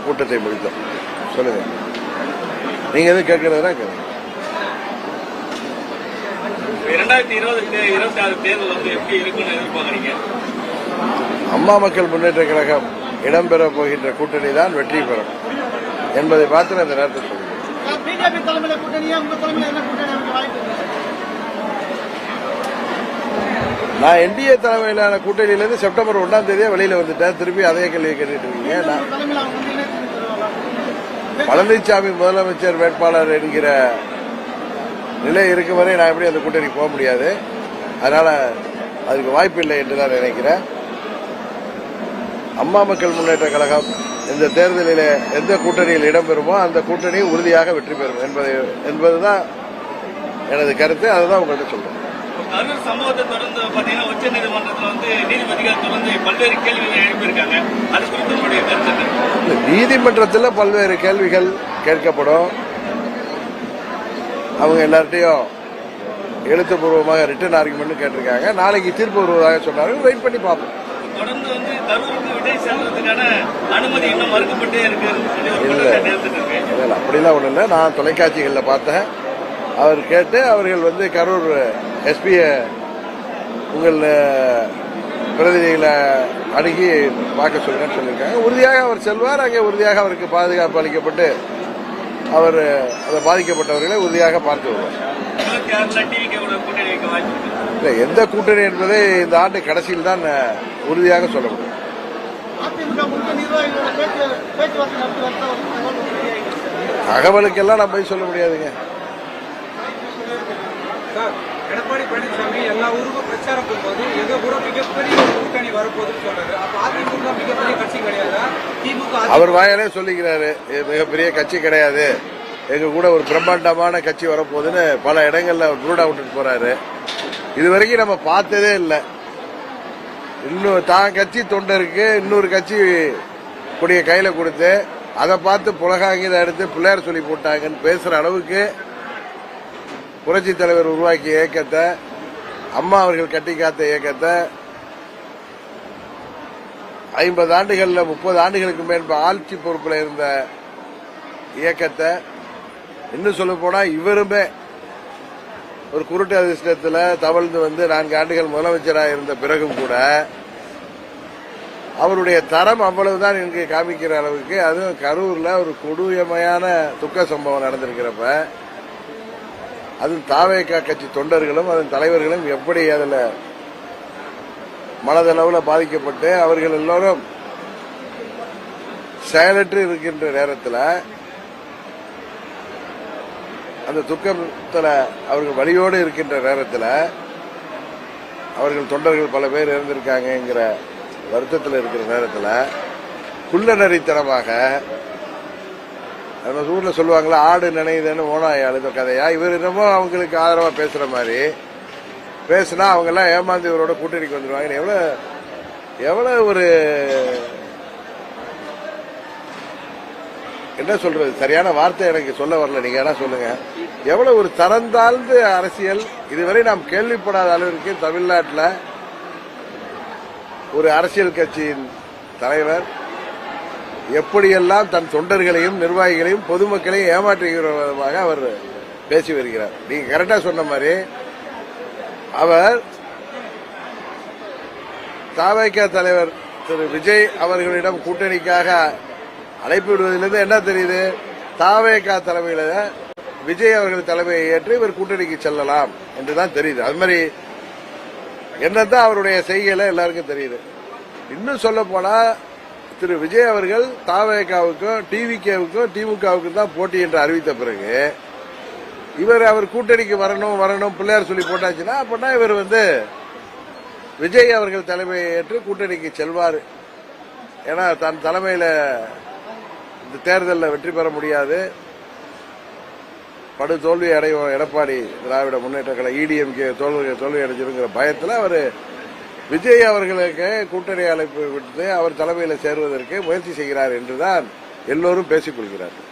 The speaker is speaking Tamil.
கூட்டத்தை முடித்தோம். சொல்லுங்க, நீங்க எதுவும் கேட்கறதா கேட்க. 2026 தேர்தல் வந்து எப்படி இருக்குன்னு எதிர்பார்க்கறீங்க? அம்மா மக்கள் முன்னேற்ற கழகம் இடம்பெற போகின்ற கூட்டணி தான் வெற்றி பெறும் என்பதை பார்த்து அந்த நேரத்தில் சொல்லுங்க. பிஜேபி தலைமையில கூட்டணியா உங்க தலைமையில என்ன கூட்டணி வாய்ப்பு? நான் என்டிஏ தலைமையிலான கூட்டணியிலிருந்து செப்டம்பர் 1ஆம் தேதியே வெளியில வந்துட்டேன். திருப்பி அதே கேள்வி கேட்டுட்டு இருக்கீங்க. பழனிசாமி முதலமைச்சர் வேட்பாளர் என்கிற நிலை இருக்கும் வரை நான் எப்படி அந்த கூட்டணிக்கு போக முடியாது. அதனால அதுக்கு வாய்ப்பு இல்லை என்றுதான் நினைக்கிறேன். அம்மா மக்கள் முன்னேற்ற கழகம் இந்த தேர்தலில் எந்த கூட்டணியில் இடம்பெறுமோ அந்த கூட்டணி உறுதியாக வெற்றி பெறும் என்பதுதான் எனது கருத்து. அதுதான் உங்கள்கிட்ட சொல்றேன். கரூர் சம்பவத்தை தொடர்ந்து பாத்தீங்கன்னா உச்சநீதிமன்றத்தில் வந்து நீதிபதிகள் தொடர்ந்து பல்வேறு கேள்விகள் எழுப்பியிருக்காங்க. அது குறித்து உங்களுடைய கருத்து? நீதிமன்றத்தில் பல்வேறு கேள்விகள் கேட்கப்படும். அவங்க எல்லார்ட்டையும் எழுத்துப்பூர்வமாக ரிட்டன் ஆர்குமெண்ட் கேட்டிருக்காங்க. நாளைக்கு தீர்ப்பு வருவதாக சொன்னார்கள். வெயிட் பண்ணி பார்ப்போம். தொடர்ந்து வந்து கரூருக்கு விஜய் செல்வதற்கான அனுமதி இன்னும் மறுக்கப்பட்டே இருக்கு. அப்படிலாம் ஒண்ணு இல்லை. நான் தொலைக்காட்சிகளில் பார்த்தேன். அவர் கேட்டு அவர்கள் வந்து கரூர் எஸ்பிய உங்கள் பிரதிநிதிகளை அணுகி பார்க்க சொல்லுங்கன்னு சொல்லியிருக்காங்க. உறுதியாக அவர் செல்வார். அங்கே உறுதியாக அவருக்கு பாதுகாப்பு அளிக்கப்பட்டு அவர் அதை பாதிக்கப்பட்டவர்களை உறுதியாக பார்த்து வருவார். இல்லை, எந்த கூட்டணி என்பதை இந்த ஆண்டு கடைசியில் தான் உறுதியாக சொல்ல முடியும். தகவலுக்கெல்லாம் நான் போய் சொல்ல முடியாதுங்க. எடப்பாடி பழனிசாமி எல்லா ஊருக்கும் பிரச்சாரம் போகும்போது எங்க கூட மிகப்பெரிய கூட்டணி வரப்போகுதுன்னு சொல்றாரு. அப்ப அதிமுக மிகப்பெரிய கட்சி கிடையாது. திமுக அவர் வாயாலே சொல்லிக்கிறாரு, மிகப்பெரிய கட்சி கிடையாது, எங்க கூட ஒரு பிரம்மாண்டமான கட்சி வரப்போகுதுன்னு பல இடங்கள்ல ரூட் அவுட் போறாரு. இதுவரைக்கும் நம்ம பார்த்ததே இல்லை. இன்னும் தான் கட்சி தொண்டருக்கு இன்னொரு கட்சி கொடிய கையில கொடுத்து அதை பார்த்து புலகாங்கித எடுத்து பிள்ளையார் சொல்லி போட்டாங்கன்னு பேசுற அளவுக்கு புரட்சி தலைவர் உருவாக்கிய இயக்கத்தை, அம்மா அவர்கள் கட்டி காத்த இயக்கத்தை 50 ஆண்டுகள்ல 30 ஆண்டுகளுக்கு மேற்ப ஆட்சி பொறுப்பில் இருந்த இயக்கத்தை, இன்னும் சொல்ல போனா இவருமே ஒரு குருட்டு அதிர்ஷ்டத்தில் தவழ்ந்து வந்து 4 ஆண்டுகள் முதலமைச்சராக இருந்த பிறகும் கூட அவருடைய தரம் அவ்வளவுதான் இங்கு காமிக்கிற அளவுக்கு, அதுவும் கரூர்ல ஒரு கொடூரமான துக்க சம்பவம் நடந்திருக்கிறப்ப, அதுவும் தாவேகா கட்சி தொண்டர்களும் அதன் தலைவர்களும் எப்படி அதில் மனதளவில் பாதிக்கப்பட்டு அவர்கள் எல்லோரும் செயலற்று இருக்கின்ற நேரத்தில், அந்த துக்கத்தில் அவர்கள் வழியோடு இருக்கின்ற நேரத்தில் அவர்கள் தொண்டர்கள் பல பேர் இறந்திருக்காங்கிற வருத்தத்தில் இருக்கிற நேரத்தில் குள்ளநரித்தனமாக, நம்ம ஊர்ல சொல்லுவாங்களா ஆடு நினைதுன்னு ஓனாய் அழுத கதையா, இவர் என்னமோ அவங்களுக்கு ஆதரவா பேசுற மாதிரி பேசினா அவங்க எல்லாம் ஏமாந்து இவரோட கூட்டணிக்கு வந்துருவாங்க. எவ்வளவு ஒரு என்ன சொல்றது, சரியான வார்த்தை எனக்கு சொல்ல வரல, நீங்க என்ன சொல்லுங்க. எவ்வளவு ஒரு தரந்தாழ்ந்த அரசியல். இதுவரை நாம் கேள்விப்படாத அளவிற்கு தமிழ்நாட்டில் ஒரு அரசியல் கட்சியின் தலைவர் எப்படியெல்லாம் தன் தொண்டர்களையும் நிர்வாகிகளையும் பொதுமக்களையும் ஏமாற்றுகிற விதமாக அவர் பேசி வருகிறார். நீங்க கரெக்டா சொன்ன மாதிரி அவர் தவிக தலைவர் திரு விஜய் அவர்களிடம் கூட்டணிக்காக அழைப்பு விடுவதிலிருந்து என்ன தெரியுது, தவிக தலைமையில விஜய் அவர்கள் தலைமையை ஏற்று இவர் கூட்டணிக்கு செல்லலாம் என்றுதான் தெரியுது. அது மாதிரி என்னதான் அவருடைய செய்கையில எல்லாருக்கும் தெரியுது. இன்னும் சொல்ல போனா திரு விஜய் அவர்கள் தவிகவுக்கும் டிவிகேவுக்கும் திமுகவுக்கும் தான் போட்டி என்று அறிவித்த பிறகு அவர் கூட்டணிக்கு வரணும் பிள்ளையார் சொல்லி போட்டாச்சுன்னா அப்படின்னா இவர் வந்து விஜய் அவர்கள் தலைமையை ஏற்று கூட்டணிக்கு செல்வார். ஏன்னா தன் தலைமையில இந்த தேர்தலில் வெற்றி பெற முடியாது, படு தோல்வி அடையும் எடப்பாடி திராவிட முன்னேற்ற கழகம் இடிஎம்கே தோல்வி அடைஞ்சிருங்கிற பயத்தில் அவர் விஜய் அவர்களுக்கு கூட்டணி அழைப்பு விட்டு அவர் தலைமையில் சேருவதற்கு முயற்சி செய்கிறார் என்றுதான் எல்லோரும் பேசிக் கொள்கிறார்கள்.